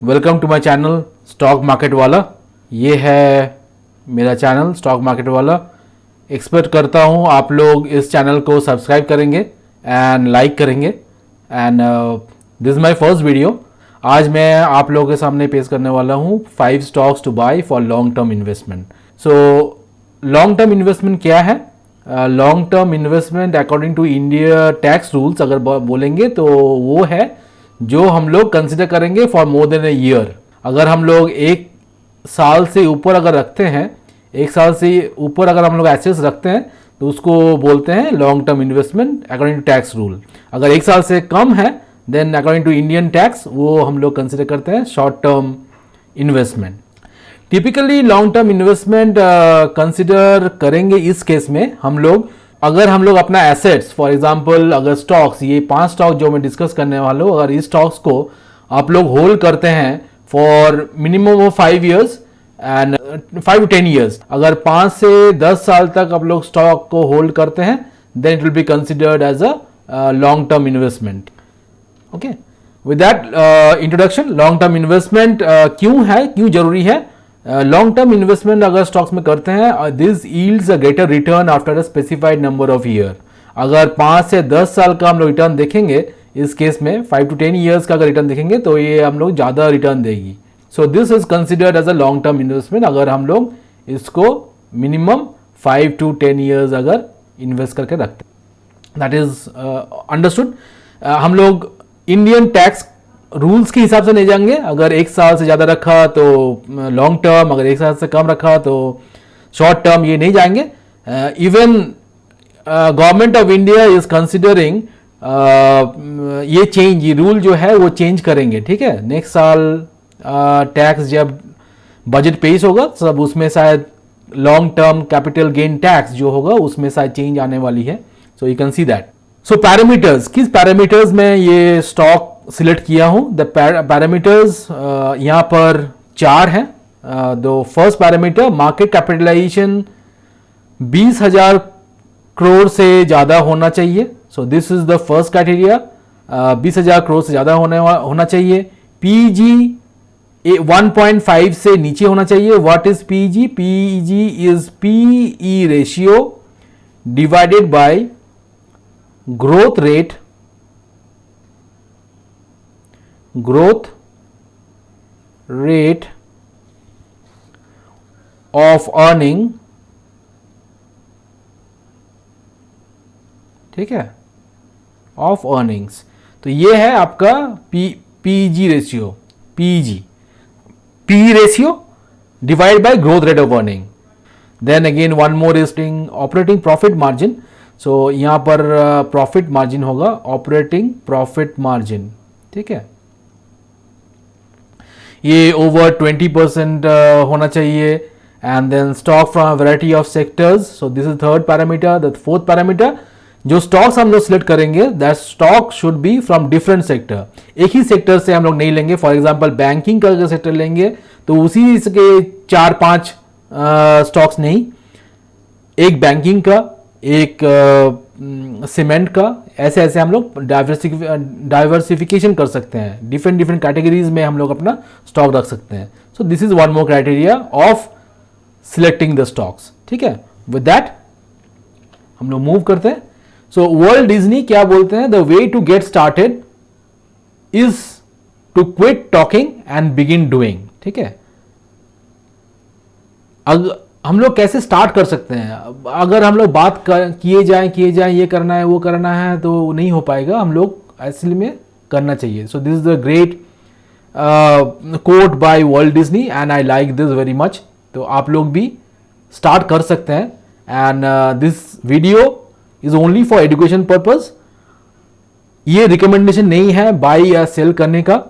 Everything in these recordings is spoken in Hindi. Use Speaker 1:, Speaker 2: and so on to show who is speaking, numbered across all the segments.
Speaker 1: Welcome to my channel stock market वाला। ये है मेरा चैनल स्टॉक मार्केट वाला। एक्सपेक्ट करता हूँ आप लोग इस चैनल को सब्सक्राइब करेंगे एंड लाइक करेंगे। And this is my first video. आज मैं आप लोगों के सामने पेश करने वाला हूँ 5 stocks to buy for long term investment. So long term investment क्या है? Long term investment according to India tax rules अगर बोलेंगे तो वो है जो हम लोग कंसिडर करेंगे for more than a year. अगर हम लोग एक साल से ऊपर अगर रखते हैं, एक साल से ऊपर अगर हम लोग एसेट्स रखते हैं तो उसको बोलते हैं long term investment according to tax rule. अगर एक साल से कम है then according to Indian tax वो हम लोग कंसिडर करते हैं short term investment. Typically long term investment consider करेंगे इस केस में हम लोग अगर हम लोग अपना एसेट्स फॉर एग्जांपल अगर स्टॉक्स, ये 5 स्टॉक जो मैं डिस्कस करने वाला हूँ, अगर इस स्टॉक्स को आप लोग होल्ड करते हैं for minimum of 5 years and 5 to 10 years, अगर 5 से 10 साल तक आप लोग स्टॉक को होल्ड करते हैं then it will be considered as a long term investment. Okay, with that introduction, long term investment क्यों है, क्यों जरूरी है? लॉन्ग टर्म इन्वेस्टमेंट अगर स्टॉक्स में करते हैं this yields a greater return after a specified number of year. अगर 5 से 10 साल का हम लोग रिटर्न देखेंगे, इस केस में 5 to 10 ईयर्स का अगर रिटर्न देखेंगे तो ये हम लोग ज़्यादा रिटर्न देगी। So this is considered as a long term investment अगर हम लोग इसको मिनिमम 5 to 10 ईयर्स अगर इन्वेस्ट करके रखते हैं। That is understood. हम लोग इंडियन टैक्स रूल्स के हिसाब से नहीं जाएंगे। अगर एक साल से ज़्यादा रखा तो लॉन्ग टर्म, अगर एक साल से कम रखा तो शॉर्ट टर्म, ये नहीं जाएंगे। Even government of India is considering ये चेंज, ये रूल जो है वो चेंज करेंगे। ठीक है, नेक्स्ट साल टैक्स जब बजट पेश होगा सब उसमें शायद long term capital gain tax जो होगा उसमें शायद चेंज आने वाली है। So you can see that. So parameters, किस पैरामीटर्स में ये स्टॉक सिलेक्ट किया हूं? द पैरामीटर्स यहाँ पर 4 हैं। The first parameter market capitalization 20,000 crore से ज़्यादा होना चाहिए। So this is the first criteria. 20,000 crore से ज़्यादा होना चाहिए। पीजी 1.5 से नीचे होना चाहिए। What is PG? PG is PE ratio divided by growth rate of earning. ठीक है, ऑफ अर्निंग्स। तो ये है आपका PG ratio, PG P ratio divide by growth rate of earning. Then again one more is operating profit margin. So यहां पर प्रॉफिट मार्जिन होगा ऑपरेटिंग प्रॉफिट मार्जिन। ठीक है, ये ओवर 20% होना चाहिए। And then stock from variety of sectors. So this is third parameter. The fourth parameter, जो स्टॉक्स हम लोग सिलेक्ट करेंगे that stock should be from different sector. एक ही सेक्टर से हम लोग नहीं लेंगे। फॉर एग्जांपल बैंकिंग का अगर सेक्टर लेंगे तो उसी के 4-5 स्टॉक्स नहीं, एक बैंकिंग का, एक सीमेंट का, ऐसे ऐसे हम लोग डाइवर्सिफिकेशन कर सकते हैं। डिफरेंट कैटेगरीज में हम लोग अपना स्टॉक रख सकते हैं। सो this is one more criteria of selecting the stocks. ठीक है, विद दैट हम लोग मूव करते हैं। सो वर्ल्ड डिज्नी क्या बोलते हैं? The way to get started is to quit talking and begin doing. ठीक है, हम लोग कैसे स्टार्ट कर सकते हैं? अगर हम लोग बात किए जाएं ये करना है वो करना है तो नहीं हो पाएगा। हम लोग असली में करना चाहिए। So this is the great quote by Walt Disney and I like this very much. तो आप लोग भी स्टार्ट कर सकते हैं। And this video is only for education purpose. ये रिकमेंडेशन नहीं है बाई या सेल करने का।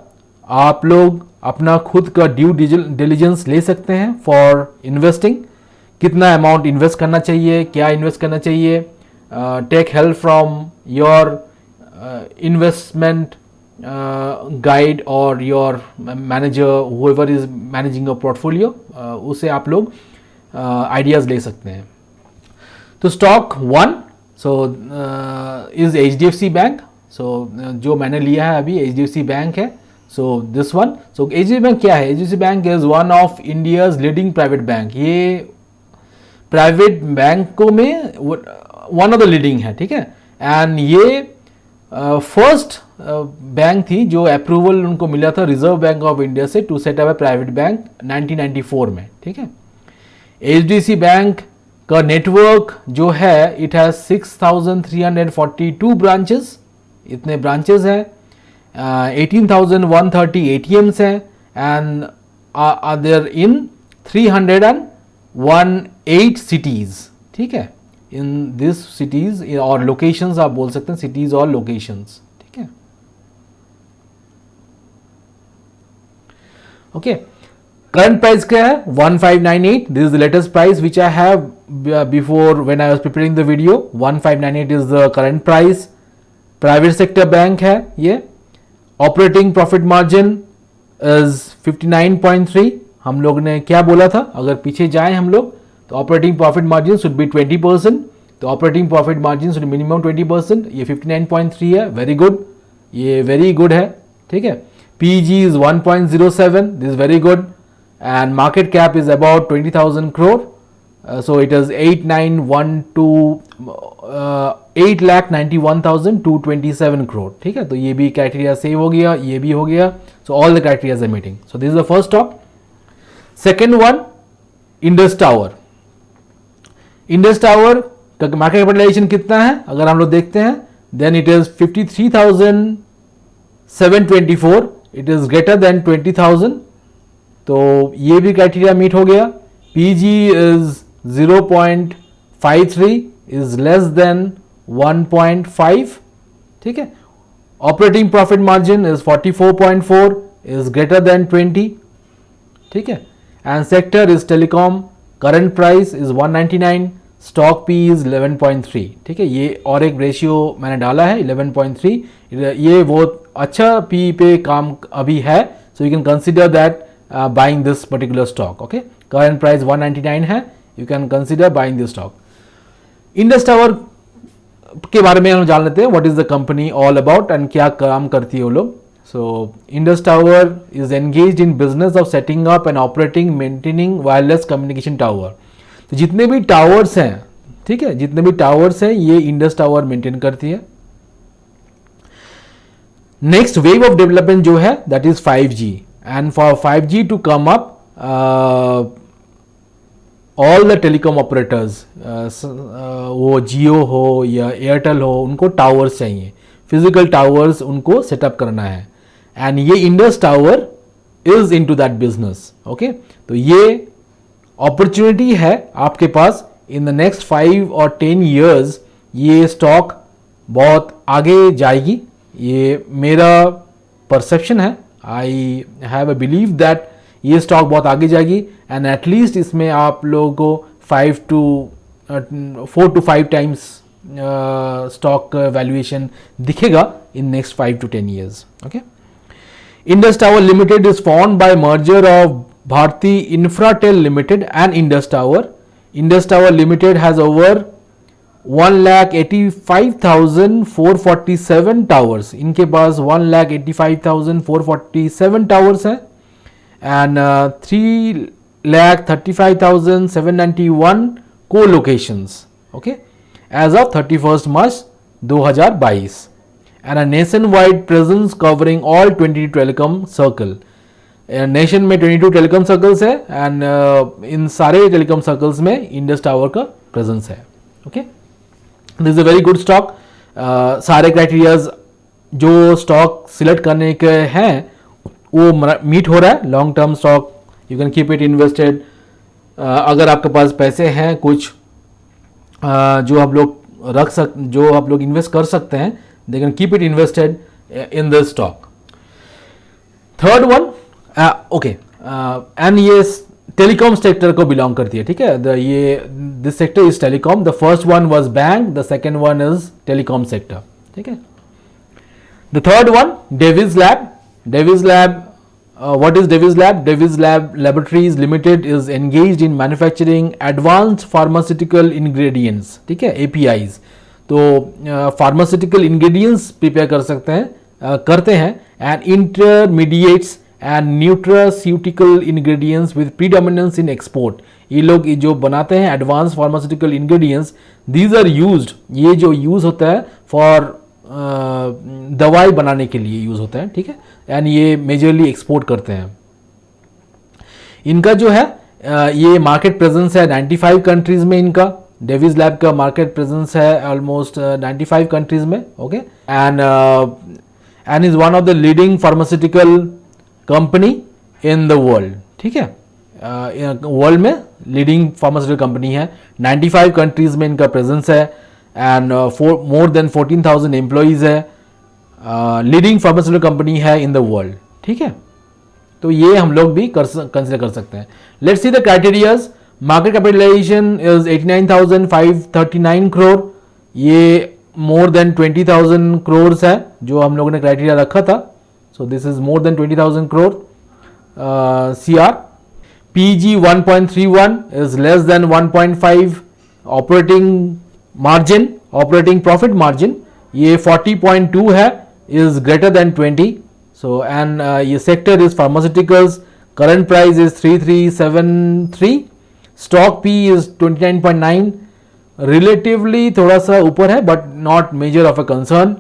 Speaker 1: आप लोग अपना खुद का ड्यू डिलिजेंस ले सकते हैं फॉर इन्वेस्टिंग। कितना अमाउंट इन्वेस्ट करना चाहिए, क्या इन्वेस्ट करना चाहिए। Take help from your investment guide और your manager, whoever is managing your portfolio, उससे आप लोग आइडियाज़ ले सकते हैं। तो stock 1 is HDFC bank. So जो मैंने लिया है अभी HDFC बैंक है। So this one, so HDFC bank क्या है? HDFC bank is one of India's leading private bank. ये प्राइवेट बैंकों में वन ऑफ द लीडिंग है, ठीक है। एंड ये फर्स्ट बैंक थी जो अप्रूवल उनको मिला था रिजर्व बैंक ऑफ इंडिया से to set up a private bank 1994 में, ठीक है। एचडीएफसी बैंक का नेटवर्क जो है, इट हैज 6342 ब्रांचेस, इतने ब्रांचेस हैं, 18,130 एटीएम्स हैं, and are there in 318 cities, ठीक है। इन दिस सिटीज और लोकेशंस आप बोल सकते हैं, सिटीज और लोकेशंस, ठीक है। ओके, करंट प्राइस क्या है? 1598. This is the latest price which I have before when I was preparing the video. 1598 is the current price. Private sector bank है ये. Operating profit margin is 59.3. हम लोग ने क्या बोला था? अगर पीछे जाएं हम लोग तो operating profit margin should be 20%. तो operating profit margin should minimum 20%. ये 59.3 है. वेरी गुड, ये वेरी गुड है, ठीक है. PEG is 1.07. This is very good, and market cap is about 20,000 crore. So it is 8,91,227 crore. ठीक है, तो ये भी क्राइटेरिया सेव हो गया, ये भी हो गया. So all the criteria are meeting. So this is the first stock. Second one, Indus Tower. Indus Tower का मार्केट कैपिटलाइजेशन कितना है? अगर हम लोग देखते हैं, then it is 53,724. It is greater then 20,000. तो ये भी क्राइटेरिया मीट हो गया. PG is 0.53, is less than 1.5, ठीक है. Operating profit margin is 44.4, is greater than 20, ठीक है. And sector is telecom. Current price is 199. Stock P is 11.3, ठीक है. ये और एक रेशियो मैंने डाला है 11.3. ये वो अच्छा पी पे काम अभी है. So you can consider that buying this particular stock. Okay, current price 199 है. You can consider buying this stock. Indus tower के बारे में हम जान लेते हैं. What is the company all about and क्या काम करती है वो लोग. So Indus tower is engaged in business of setting up and operating maintaining wireless communication tower. तो जितने भी टावर्स हैं, ठीक है, जितने भी टावर्स हैं ये इंडस टावर मेंटेन करती है. नेक्स्ट वेव ऑफ डेवलपमेंट जो है that is 5G. And for 5G to come up all the telecom operators, वो जियो हो या एयरटेल हो, उनको टावर्स चाहिए, फिजिकल टावर्स उनको सेटअप करना है. एंड ये Indus tower is into that business. Okay, तो ये अपॉर्चुनिटी है आपके पास. इन द नेक्स्ट 5 और 10 ईयर्स ये स्टॉक बहुत आगे जाएगी. ये मेरा परसेप्शन है. I have a believe that ये स्टॉक बहुत आगे जाएगी. एंड एटलीस्ट इसमें आप लोगों को 4 to 5 टाइम्स स्टॉक वैल्यूएशन दिखेगा in next 5 to 10 years. Okay, Indus tower limited is formed by merger of Bharti Infratel Limited and Indus Tower. Indus Tower Limited has over 1,85,447 towers. इनके पास 1,85,447 towers हैं. And 3,35,791 co-locations. Okay, as of 31st March 2022. And a nationwide presence covering all 22 telecom circle. Nation में 22 टेलीकॉम सर्कल्स है. एंड इन सारे टेलीकॉम सर्कल्स में इंडस टावर का प्रेजेंस है. Okay, this is a very good stock. सारे क्राइटेरियाज जो स्टॉक सिलेक्ट करने के हैं वो मीट हो रहा है. Long term stock, you can keep it invested. अगर आपके पास पैसे हैं कुछ जो आप लोग इन्वेस्ट कर सकते हैं, they can keep it invested in this stock. Third one, okay, and ये टेलीकॉम सेक्टर को बिलोंग करती है, ठीक है. ये this sector is telecom. The first one was bank, the second one is telecom sector, ठीक है. The third one, Divi's lab. Davis lab, what is Davis lab? Davis lab laboratories limited is engaged in manufacturing advanced pharmaceutical ingredients, ठीक है, APIs. तो फार्मास्यूटिकल इंग्रेडिएंट्स प्रिपेयर कर सकते हैं करते हैं, and intermediates and nutraceutical ingredients with predominance in export. ये लोग ये जो बनाते हैं advance pharmaceutical ingredients, these are used, ये जो यूज होता है फॉर दवाई बनाने के लिए यूज होता है, ठीक है, एंड ये मेजरली एक्सपोर्ट करते हैं। इनका जो है ये मार्केट प्रेजेंस है 95 कंट्रीज में। इनका डेविस लैब का मार्केट प्रेजेंस है ऑलमोस्ट 95 कंट्रीज में, okay, and is one of the leading pharmaceutical company in the world, ठीक है, वर्ल्ड में लीडिंग फार्मास्यूटिकल कंपनी है। 95 कंट्रीज में इनका प्रेजेंस है, एंड मोर देन 14,000 एम्प्लॉइज है, लीडिंग फार्मास्यूटिकल कंपनी है इन द वर्ल्ड, ठीक है। तो ये हम लोग भी कंसिडर कर सकते हैं। Let's see the criterias. Market capitalization is 89,539 crore, ये मोर देन 20,000 करोड़ है जो हम लोगों ने क्राइटेरिया रखा था। So this is more than 20,000 crore CR। PG 1.31 is less than 1.5। Operating margin, operating profit margin ये 40.2 है, is greater than 20। So and ये sector is pharmaceuticals. Current price is 3373। Stock P is 29.9, relatively थोड़ा सा ऊपर है but not major of a concern.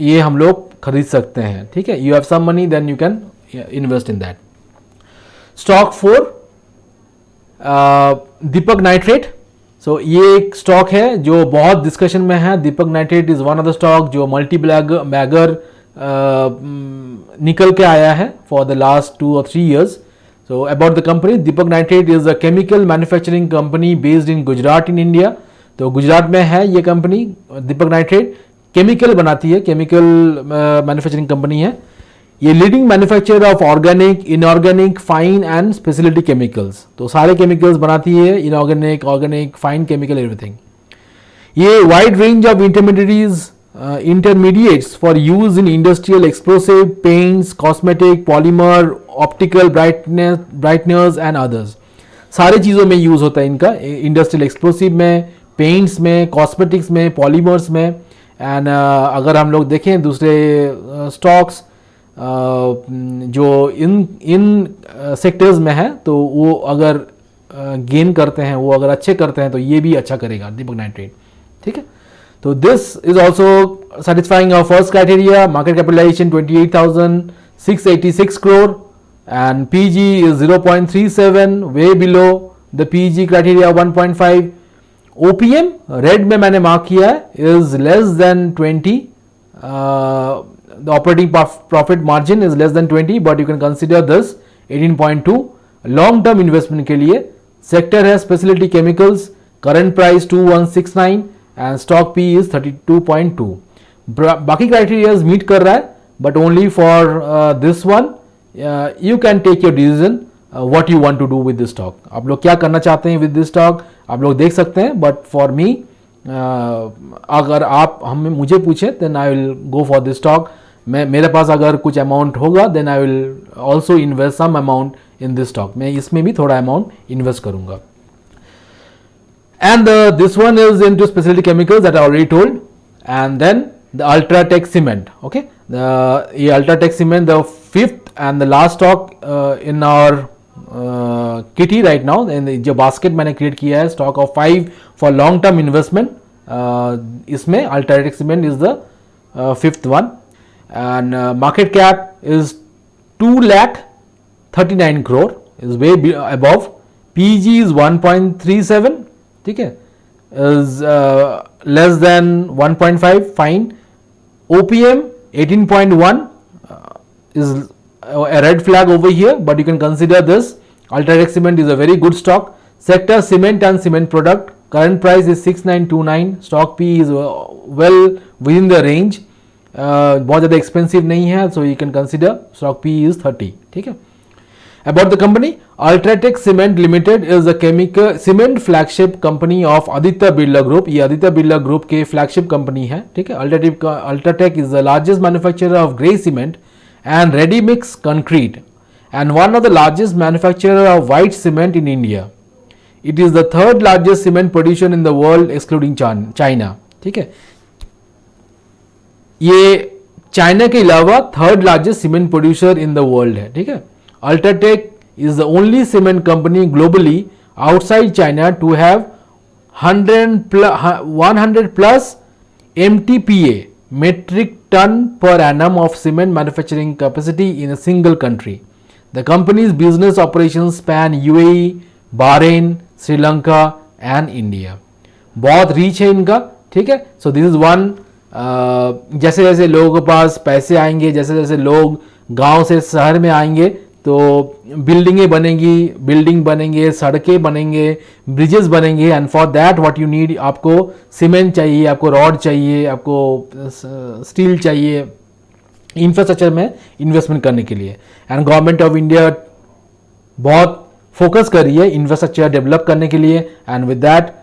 Speaker 1: ये हम लोग खरीद सकते हैं, ठीक है। You have some money then you can invest in that. Stock 4 Deepak nitrate. So ये एक स्टॉक है जो बहुत डिस्कशन में है। Deepak nitrate is one of the stock जो मल्टी बैगर निकल के आया है for the last 2 or 3 years. So about the company, Deepak Nitrite is a chemical manufacturing company based in Gujarat in India. तो गुजरात में है ये कंपनी दीपक नाइट्रेट, केमिकल बनाती है, केमिकल मैन्युफैक्चरिंग कंपनी है। ये leading manufacturer of organic, inorganic, fine and speciality chemicals. तो सारे केमिकल्स बनाती है, inorganic, organic, fine chemical, everything. ये wide range of intermediates for use in industrial explosive, paints, cosmetic, polymer, optical brighteners and others. सारे चीज़ों में यूज़ होता है इनका, इंडस्ट्रियल एक्सप्लोसिव में, पेंट्स में, कॉस्मेटिक्स में, पॉलीमर्स में। एंड अगर हम लोग देखें दूसरे स्टॉक्स जो इन सेक्टर्स में है तो वो अगर गेन करते हैं, वो अगर अच्छे करते हैं तो ये भी अच्छा करेगा दीपक नाइट्रेट, ठीक है। So this is also satisfying our first criteria. Market capitalization 28,686 crore and PG is 0.37, way below the PG criteria 1.5. OPM red में मैंने मार्क किया है is less than 20. The operating profit margin is less than 20, but you can consider this 18.2. Long term investment के लिए sector है specialty chemicals, current price 2169 and stock P is 32.2. बाकी क्राइटेरियाज मीट कर रहा है but only for this one you can take your decision what you want to do with this stock. आप लोग क्या करना चाहते हैं विद दिस स्टॉक आप लोग देख सकते हैं, बट फॉर मी अगर आप मुझे पूछे then I will go for this stock. मेरे पास अगर कुछ अमाउंट होगा then I will also invest some amount in this stock. मैं इसमें भी थोड़ा अमाउंट इन्वेस्ट करूंगा। And this one is into specialty chemicals that I already told, and then the Ultratech Cement. Okay, the Ultratech Cement, the fifth and the last stock in our kitty right now. And जो basket मैंने create किया है stock of 5 for long term investment. इसमें Ultratech Cement is the fifth one, and market cap is 2,39 crore, is way above. PG is 1.37. ठीक है, is less than 1.5, fine. OPM 18.1 is a red flag over here, but you can consider this. Ultratech Cement is a very good stock. Sector cement and cement product. Current price is 6929. Stock P is well within the range. बहुत ज़्यादा एक्सपेंसिव नहीं है, so you can consider stock P is 30. ठीक है। About the company, Ultratech Cement Limited is a chemical cement flagship company of Aditya Birla Group. ये Aditya Birla Group के flagship company है, ठीक है। Ultratech is the largest manufacturer of grey cement and ready mix concrete and one of the largest manufacturer of white cement in India. It is the third largest cement producer in the world excluding China. ठीक है। ये चाइना के अलावा third largest cement producer in the world है, ठीक है। UltraTech is the only cement company globally outside China to have 100 plus MTPA metric ton per annum of cement manufacturing capacity in a single country. The company's business operations span UAE, Bahrain, Sri Lanka and India. बहुत रीच है इनका, ठीक है। सो दिस इज वन, जैसे जैसे लोगों के पास पैसे आएंगे, जैसे जैसे लोग गांव से शहर में आएंगे तो बिल्डिंग बनेंगे, सड़कें बनेंगे, ब्रिजेस बनेंगे, and for that what you need, आपको सीमेंट चाहिए, आपको रॉड चाहिए, आपको स्टील चाहिए इंफ्रास्ट्रक्चर में इन्वेस्टमेंट करने के लिए। एंड गवर्नमेंट ऑफ इंडिया बहुत फोकस कर रही है इंफ्रास्ट्रक्चर डेवलप करने के लिए। And with that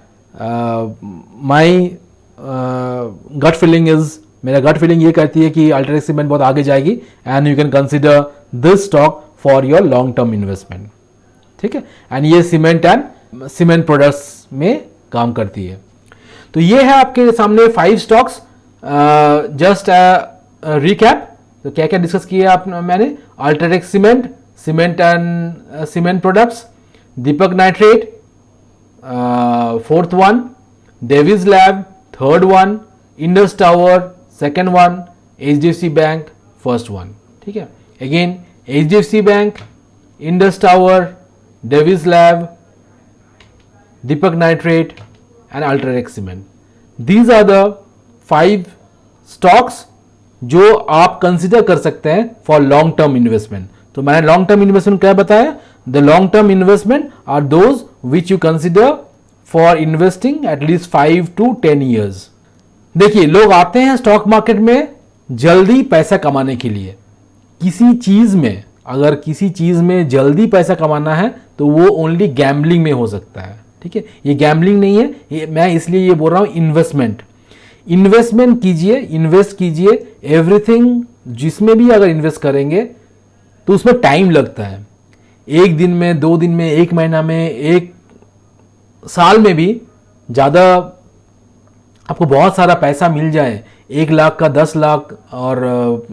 Speaker 1: my gut feeling is, मेरा गट फीलिंग ये कहती है कि अल्ट्राटेक सीमेंट बहुत आगे जाएगी and you can consider this stock for your long term investment, ठीक है। एंड ये सीमेंट एंड सीमेंट प्रोडक्ट्स में काम करती है। तो ये है आपके सामने 5 स्टॉक्स। जस्ट रिकैप, तो क्या क्या डिस्कस किया मैंने, UltraTech Cement, cement and cement products, Deepak Nitrite, fourth one, Divi's Lab, third one, Indus Tower, second one, HDFC Bank, first one, ठीक है। Again HDFC Bank, Indus Tower, Divi's Lab, Deepak Nitrite and UltraTech Cement. These are the 5 stocks जो आप कंसिडर कर सकते हैं फॉर लॉन्ग टर्म इन्वेस्टमेंट। तो मैंने लॉन्ग टर्म इन्वेस्टमेंट क्या बताया, the long term investment are those which you consider for investing at least 5 to 10 years। देखिए, लोग आते हैं स्टॉक मार्केट में जल्दी पैसा कमाने के लिए। किसी चीज में, अगर किसी चीज में जल्दी पैसा कमाना है तो वो ओनली गैम्बलिंग में हो सकता है, ठीक है। ये गैम्बलिंग नहीं है, मैं इसलिए ये बोल रहा हूं इन्वेस्टमेंट कीजिए, इन्वेस्ट कीजिए। एवरीथिंग जिसमें भी अगर इन्वेस्ट करेंगे तो उसमें टाइम लगता है। 1 दिन में, 2 दिन में, 1 महीना में, 1 साल में भी ज़्यादा आपको बहुत सारा पैसा मिल जाए, 1 लाख का 10 लाख और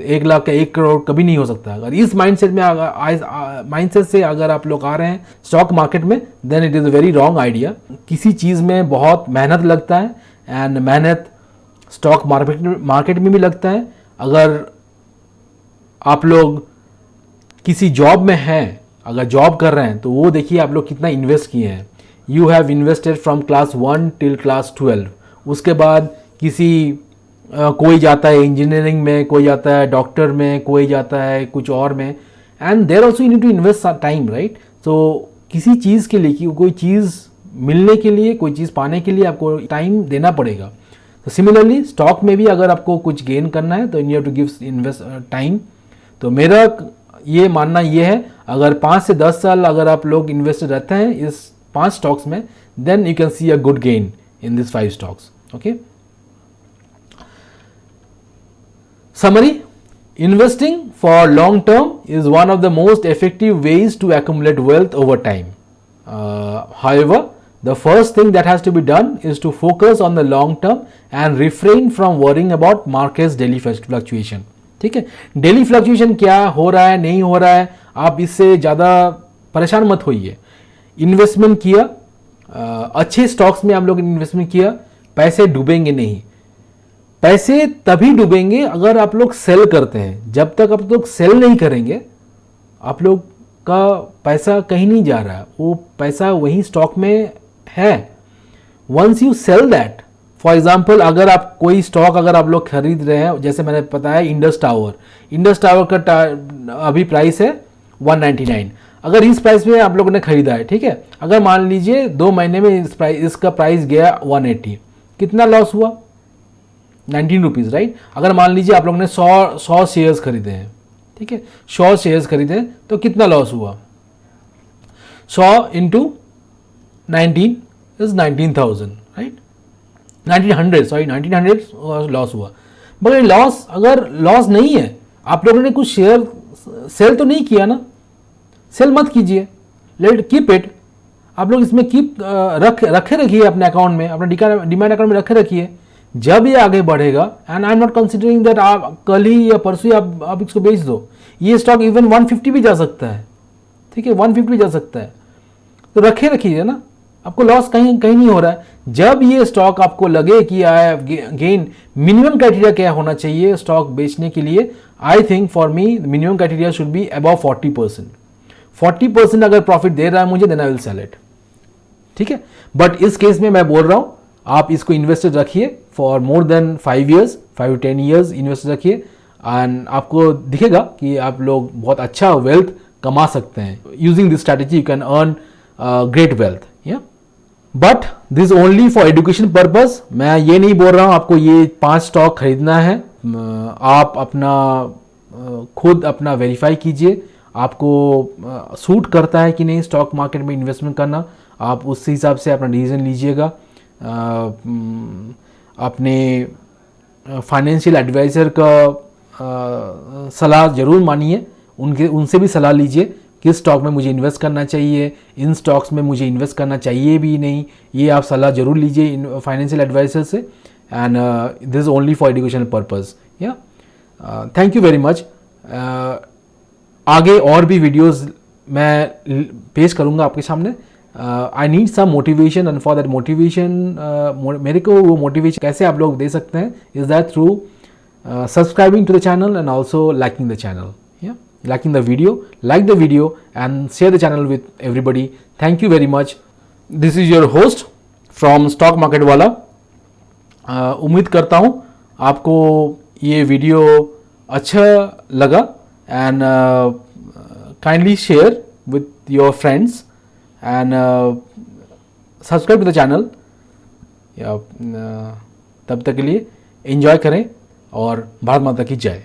Speaker 1: 1 लाख का 1 करोड़ कभी नहीं हो सकता। अगर इस माइंडसेट से अगर आप लोग आ रहे हैं स्टॉक मार्केट में, then it is a very wrong idea. किसी चीज़ में बहुत मेहनत लगता है एंड मेहनत स्टॉक मार्केट में भी लगता है। अगर आप लोग किसी जॉब में हैं, अगर जॉब कर रहे हैं, तो वो देखिए आप लोग कितना इन्वेस्ट किए हैं। You have invested from class 1 till class 12। उसके बाद कोई जाता है इंजीनियरिंग में, कोई जाता है डॉक्टर में, कोई जाता है कुछ और में, and there also you need to invest time, right. तो किसी चीज़ के लिए, कोई चीज़ मिलने के लिए, कोई चीज़ पाने के लिए आपको टाइम देना पड़ेगा। तो सिमिलरली स्टॉक में भी अगर आपको कुछ गेन करना है तो you have to give invest time. तो मेरा ये मानना ये है, अगर 5 से 10 साल अगर आप लोग इन्वेस्टेड रहते हैं इस 5 स्टॉक्स में, then you can see a good gain in this 5 stocks, okay. Summary: investing for long term is one of the most effective ways to accumulate wealth over time. However, the first thing that has to be done is to focus on the long term and refrain from worrying about market's daily fluctuation. ठीक है, डेली फ्लक्चुएशन क्या हो रहा है, नहीं हो रहा है, आप इससे ज़्यादा परेशान मत होइए। इन्वेस्टमेंट किया, अच्छे स्टॉक्स में आप लोग इन्वेस्टमेंट किया, पैसे डूबेंगे नहीं। पैसे तभी डूबेंगे अगर आप लोग सेल करते हैं। जब तक आप लोग सेल नहीं करेंगे, आप लोग का पैसा कहीं नहीं जा रहा है, वो पैसा वहीं स्टॉक में है। Once you sell that, for example अगर आप कोई स्टॉक अगर आप लोग खरीद रहे हैं, जैसे मैंने बताया इंडस टावर का अभी प्राइस है 199। अगर इस प्राइस में आप लोगों ने खरीदा है, ठीक है, अगर मान लीजिए 2 महीने में इसका प्राइस गया 180, कितना लॉस हुआ? 19 रुपीज़, राइट। अगर मान लीजिए आप लोगों ने 100 शेयर्स खरीदे हैं, ठीक है, 100 शेयर्स खरीदे हैं, तो कितना लॉस हुआ? 100 इंटू 19 इज 19,000, राइट। 1900 लॉस हुआ। मगर लॉस, अगर लॉस नहीं है, आप लोगों ने कुछ शेयर सेल तो नहीं किया ना, सेल मत कीजिए, लेट कीप इट। आप लोग इसमें कीप रखे रखिए अपने अकाउंट में, अपने डीमैट अकाउंट में रखे रखिए। जब ये आगे बढ़ेगा, and I am not considering that आप कल ही या परसों ही आप इसको बेच दो, ये स्टॉक इवन 150 भी जा सकता है, ठीक है, 150 भी जा सकता है, तो रखिए ना, आपको लॉस कहीं कहीं नहीं हो रहा है। जब ये स्टॉक आपको लगे कि गेन, मिनिमम क्राइटेरिया क्या होना चाहिए स्टॉक बेचने के लिए, I think for me minimum criteria should be above 40%। 40% अगर प्रॉफिट दे रहा है मुझे, then I will sell it, ठीक है। बट इस केस में मैं बोल रहा हूं आप इसको इन्वेस्टेड रखिए for more than 5 years, 5 to 10 years invested रखिए, एंड आपको दिखेगा कि आप लोग बहुत अच्छा वेल्थ कमा सकते हैं। Using this strategy you can earn great wealth, या but this only for education purpose. मैं ये नहीं बोल रहा हूँ आपको ये 5 स्टॉक खरीदना है, आप अपना खुद अपना वेरीफाई कीजिए, आपको सूट करता है कि नहीं स्टॉक मार्केट में इन्वेस्टमेंट करना, आप उस हिसाब से अपना डिसीजन लीजिएगा। अपने फाइनेंशियल एडवाइज़र का सलाह ज़रूर मानिए, उनसे भी सलाह लीजिए किस स्टॉक में मुझे इन्वेस्ट करना चाहिए, इन स्टॉक्स में मुझे इन्वेस्ट करना चाहिए भी नहीं, ये आप सलाह ज़रूर लीजिए फाइनेंशियल एडवाइज़र से। And this is only for educational purpose, या थैंक यू वेरी मच। आगे और भी वीडियोस मैं पेश करूँगा आपके सामने। I need some motivation, and for that motivation मेरे को वो मोटिवेशन कैसे आप लोग दे सकते हैं, is that through subscribing to the channel and also liking the channel, या liking the video, like the video and share the channel with everybody. Thank you very much. This is your host from Stock Market Wala. उम्मीद करता हूँ आपको ये वीडियो अच्छा लगा, and kindly share with your friends and subscribe to the channel. तब तक के लिए एंजॉय करें और भारत माता की जय।